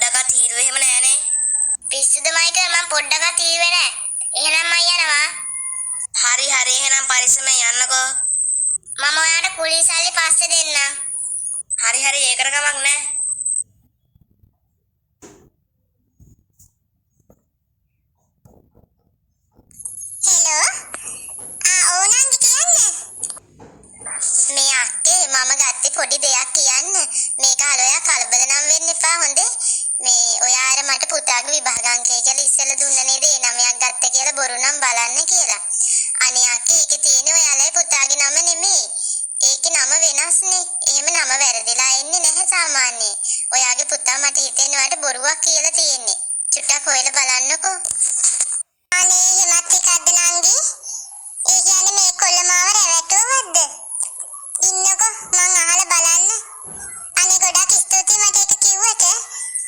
පොඩ්ඩක්වත් තීරුව එහෙම නෑනේ. පිස්සුද මයිකල් මම පොඩ්ඩක්වත් තීරුවේ නෑ. එහෙනම් මම යනවා. හරි එහෙනම් පරිස්සමෙන් යන්නකෝ. මම ඔයාලට කුලී සල්ලි පස්සේ දෙන්නම්. හරි ඒකට කමක් නෑ. හෙලෝ. ඕනංගි කියන්නේ. මේ අක්කේ මම ගත්තේ පොඩි දෙයක් කියන්න. මේක හලෝයා කලබල නම් වෙන්න එපා හොඳේ. මේ ඔයා අර මට පුතාගේ විභාග අංකය කියලා ඉස්සෙල්ලා දුන්න නේද? ඒ 9ක් ගත්ත කියලා බොරු නම් බලන්න කියලා. අනේ අක්කේ ඒකේ තියෙන්නේ ඔයාලගේ පුතාගේ නම නෙමෙයි. ඒකේ නම වෙනස්නේ. එහෙම නම වැරදිලා එන්නේ නැහැ සාමාන්‍යයෙන්. ඔයාගේ පුතා මට හිතෙනවාට බොරුවක් කියලා තියෙන්නේ. චුට්ටක් හොයලා බලන්නකෝ. අනේ එහෙමත් එකක්ද නංගි? ඒ කියන්නේ මේ කොල්ලමාව රැවටුවවද්ද? ඉන්නකෝ මං අහලා බලන්න. අනේ ගොඩක් ස්තුතියි මට ඒක කිව්වට.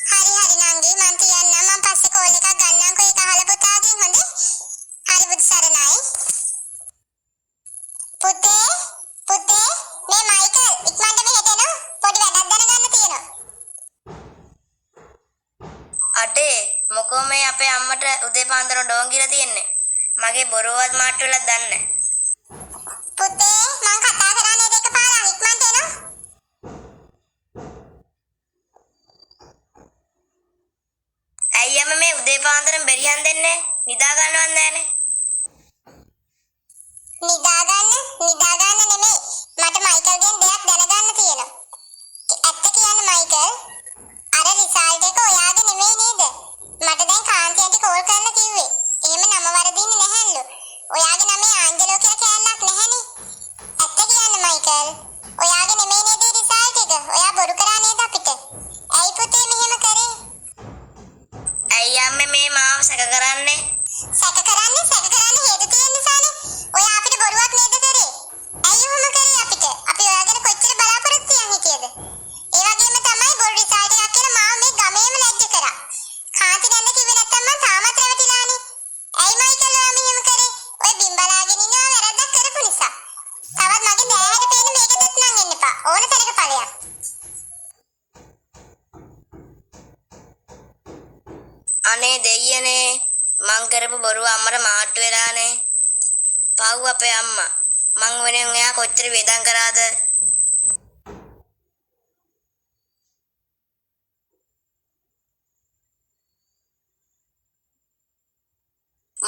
හරි නංගි මං තියන්නම්. මං පස්සේ කෝල් එකක් ගන්නම්කෝ ඒක අහලා පුතාගෙන් හොඳේ. හරි බුදු සරණයි. පුතේ මේ මයිකල් ඉක්මනට මෙහෙට එනවා. පොඩි වැඩක් දැනගන්න තියෙනවා. අඩේ මොකෝ මේ අපේ අම්මට උදේ පාන්දර ඩෝන් කියලා තියන්නේ. මගේ බොරුවත් මාට්ටු වෙලා දන්නේ. පුතේ මං කතා කරන්නේ දෙක පාරක් ඉක්මනට එනවා. අයියම මේ උදේ පාන්දරම බෙරිහන් දෙන්නේ නිදා ගන්නවත් නැහනේ. නිදා ගන්න නෙමෙයි. මට මයිකල්ගෙන් දෙයක් දැනගන්න තියෙනවා. ඇත්ත කියන්න මයිකල්. අර රිසල්ට් එක ඔයාගේ නෙමෙයි නේද? මට දැන් කාන්ති ආන්ටි කෝල් කරලා කිව්වේ. එහෙම නම වරදින්නේ නැහැලු. ඔයාගේ නමේ ආන්ජලෝ කියලා කෑල්ලක් නැහැනේ. ඇත්ත කියන්න මයිකල්. ඔයාගේ නෙමෙයි නේද රිසල්ට් එක? ඔයා බොරු කරා නේද අපිට? ඇයි පුතේ මෙහෙම කරේ? ඇයි අම්මේ මේ මාව සැක කරන්නේ? සැක කරන්නේ හේතු තියෙන නිසානේ. ඔයා අපිට බොරුවක් නේද කරේ? ඇයි ඔහොම කරේ අපිට? අපි ඔයාගෙන කොච්චර බලාපොරොත්තු තියන් හිටියද? ඒ වගේම තමයි බොරු රිසල්ට් එකක් කියලා මාව මේ ගමේම ලැජ්ජ කරා. කාන්ති නැන්ද කිව්වේ නැත්තම් මං තාමත් රැවටිලානේ. ඇයි මයිකල් ඔයා මෙහෙම කරේ? ඔය බිම් බලාගෙන ඉන්නවා වැරද්දක් කරපු නිසා. තවත් මගේ දෑහැට පේන මේකෙත් නම් එන්න එපා. ඕන තැනක ඵලයක්. අනේ දෙයියනේ මං කරපු බොරුව අම්මට මාට්ටු වෙලානේ. පව් අපේ අම්මා. මං වෙනුවෙන් එයා කොච්චර වේදම් කරාද?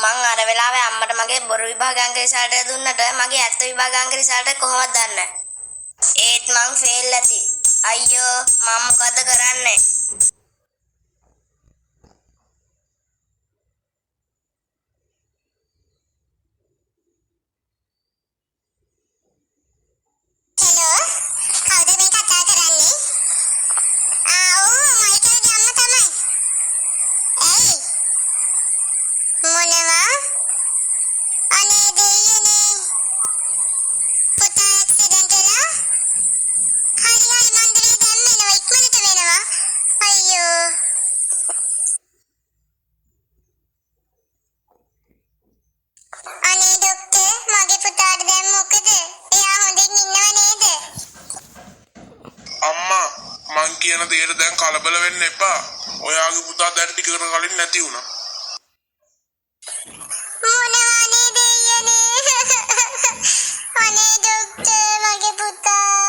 මං අර වෙලාවේ අම්මට මගේ බොරු විභාගාංක රිසල්ට් එක දුන්නට මගේ ඇත්ත විභාගාංක රිසල්ට් එක කොහොමද දන්නේ? ඒත් මං ෆේල් ඇති. අයියෝ මම මොකද කරන්නේ? හෙලෝ කවුද මේ කතා කරන්නේ? ඔව් මයිකල්ගේ අම්මා තමයි. ඇයි? මොනවා? අනේ දෙයියනේ. පුතා ඇක්සිඩන්ට් වෙලා? හරි මං දෙවියන් දැන් එනවා ඉක්මනට වෙනවා. අයියෝ. අනේ ડોක්ටර් මගේ පුතාට දැන් මොකද? එයා හොඳින් ඉන්නව නේද? අම්මා මං කියන දේට දැන් කලබල වෙන්න එපා. ඔයාගේ පුතා දැන් ටිකකට කලින් නැති වුණා. මොනවානේ දෙයියනේ. අනේ ડોක්ටර් මගේ පුතා.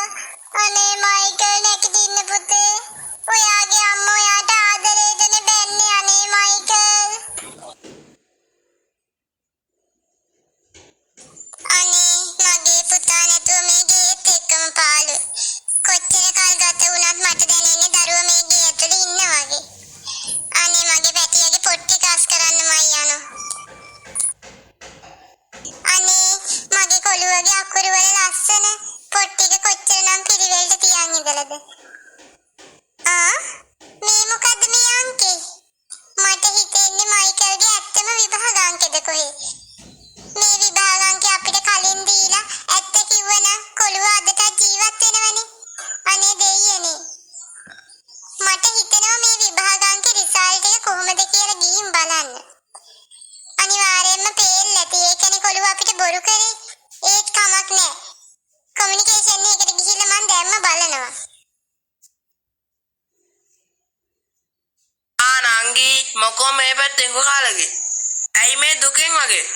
අනේ මයිකල් නැගිටින්න පුතේ. ඔයාගේ අම්මා ඔයාට ආදරේටනේ බැන්නේ. අනේ මයිකල්. අනේ මගේ පුතා නැතුව මේ ගේත් එක්කම පාළු. කොච්චර කල් ගත වුණත් මට දැනෙන්නේ දරුවා මේ ගේ ඇතුලේ ඉන්නා වගේ. අනේ මගේ පැටියාගේ පොට්ටි කාස් කරන්න මයි යනවා. අනේ මගේ කොළුවගේ අකුරු වල ලස්සන පොට්ටික කොච්චරනම් පිළිවෙලට තියන් ඉඳලාද? මේ මොකද්ද මේ අංකේ? මට හිතෙන්නේ මයිකල්ගේ ඇත්තම විභාග අංකෙද කොහේ? මේ විභාග අංකේ අපිට කලින් දීලා ඇත්ත කිව්වනම් කොළුව අදට ජීවත් වෙනවනේ. අනේ දෙයියනේ. මට හිතෙනවා මේ විභාග අංකේ රිසල්ට් එක කොහොමද කියලා ගිහින් බලන්න. අනිවාර්යයෙන්ම පේල් ඇති. ඒකනේ කොළුව අපිට බොරු කරේ. ඒත් කමක් නෑ. කොමියුනිකේෂන් එකට ගිහිල්ලා මං දැම්ම බලනවා. මොකෝ මේ පැත්තෙන් කොහාලගේ? ඇයි මේ දුකෙන් වගේ?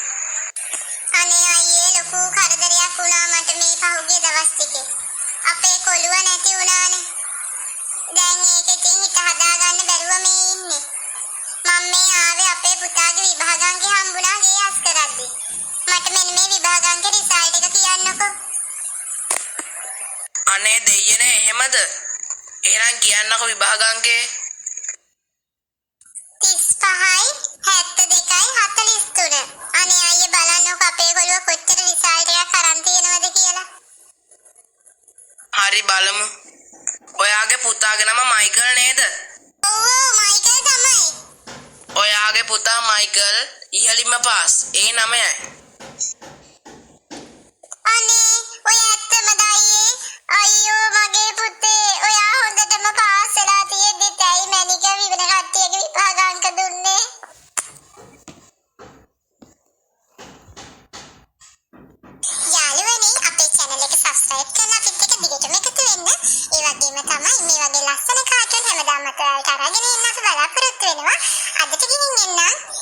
අනේ අයියේ ලොකු කරදරයක් වුණා මට මේ පහුගිය දවස් ටිකේ. අපේ කොළුව නැති වුණානේ. දැන් ඒකෙන් හිත හදාගන්න බැරුව මේ ඉන්නේ. මම මේ ආවේ අපේ පුතාගේ විභාගාංගේ හම්බුණා ගේ අස් කරද්දී. මට මෙන්න මේ විභාගාංගේ රිසල්ට් එක කියන්නකෝ. අනේ දෙයියනේ එහෙමද? එහෙනම් කියන්නකෝ විභාගාංගේ. 35යි 72යි 43. අනේ අයියේ බලන්නකෝ අපේ කොළුව කොච්චර රිසල්ට් එකක් අරන් තියෙනවද කියලා. හරි බලමු. ඔයාගේ පුතාගේ නම මයිකල් නේද? ඔව් මයිකල් තමයි. ඔයාගේ පුතා මයිකල් ඉහළින්ම පාස්. ඒ 9යි. අනේ ඔය ඇත්තමද අයියේ? අයියෝ මගේ පුතේ ඔයා හොඳටම පාස් වෙලා තියෙද්දි ඇයි මැනික විවන කට්ටියගේ විභාගාංක දුන්නේ? යාළුවනේ අපේ channel එක subscribe කරලා අපිත් එක්ක දිගටම එකතු වෙන්න. ඒ වගේම තමයි මේ වගේ ලස්සන කාටුන් හැමදාම ඔයාලට අරගෙන එන්න අපි බලාපොරොත්තු වෙනවා. අදට ගිහින් එන්නම්.